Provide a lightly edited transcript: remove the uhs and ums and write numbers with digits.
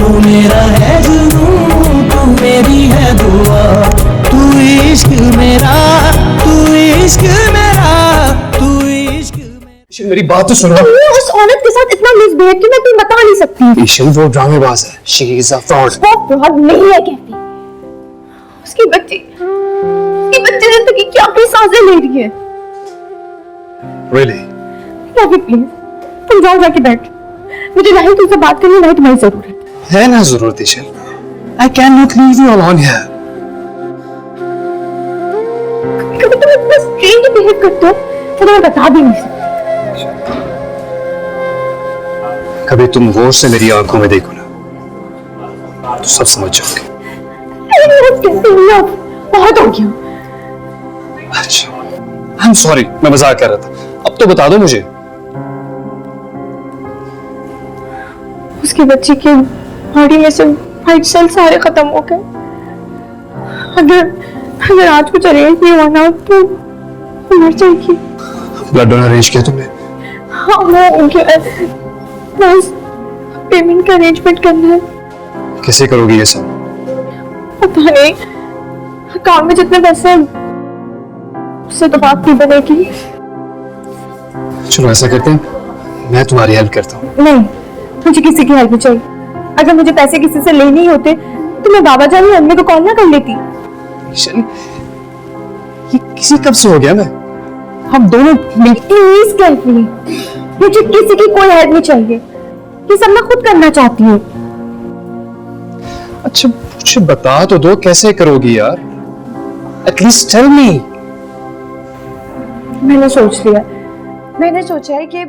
तू मेरा है जुनून, तू मेरी है दुआ, तू इश्क मेरा, तू इश्क मेरा, तू इश्क मेरा। मेरी बात तो सुनो। उस औरत के साथ इतना मिसबिहेव क्यों, मैं तुम्हें बता नहीं सकती। ईशल वो ड्रामेबाज है। She is a fraud। वो फ्रॉड नहीं है कहती। उसकी बच्ची जिंदगी की आखिरी सांसें ले रही है। Really? लव प्लीज, तुम जाओ जाके बैठ। मुझे नहीं तुमसे बात करनी, नहीं तुम्हारी जरूरत है ना जरूरत ईशल। I cannot leave you alone here। कभी तुम इतना स्ट्रेंज बिहेव करते हो, तो मैं बता भी नहीं सकती। कभी तुम गौर से मेरी आंखों में देखो ना, तो सब समझ जाओगे। बहुत हो गया। अच्छा, I'm sorry, मैं मजाक कर रहा था। अब तो बता दो मुझे। उसकी बच्ची की बॉडी में से व्हाइट सेल सारे खत्म हो गए। अगर आज कुछ अरेंज नहीं हुआ ना, तो मर जाएगी। ब्लड डोनर अरेंज किया तुमने? हाँ, वो बस पेमेंट का अरेंजमेंट करना है। कैसे करोगी ये सब? पता नहीं, अकाउंट में जितने पैसे हैं उससे तो बात नहीं बनेगी। चलो ऐसा करते हैं, मैं तुम्हारी हेल्प करता हूँ। नहीं, मुझे किसी की हेल्प नहीं चाहिए। अगर मुझे पैसे किसी से लेने ही होते तो मैं बाबा जान या अम्मी को कॉल ना कर लेती। ये किसी कब से हो गया? मैं हम दोनों प्लीज हेल्प मी, मुझे किसी की कोई हेल्प नहीं चाहिए। ये सब मैं खुद करना चाहती हूँ। अच्छा मुझे बता तो दो, कैसे करोगी यार? At least tell me. मैंने सोच लिया, मैंने सोचा है कि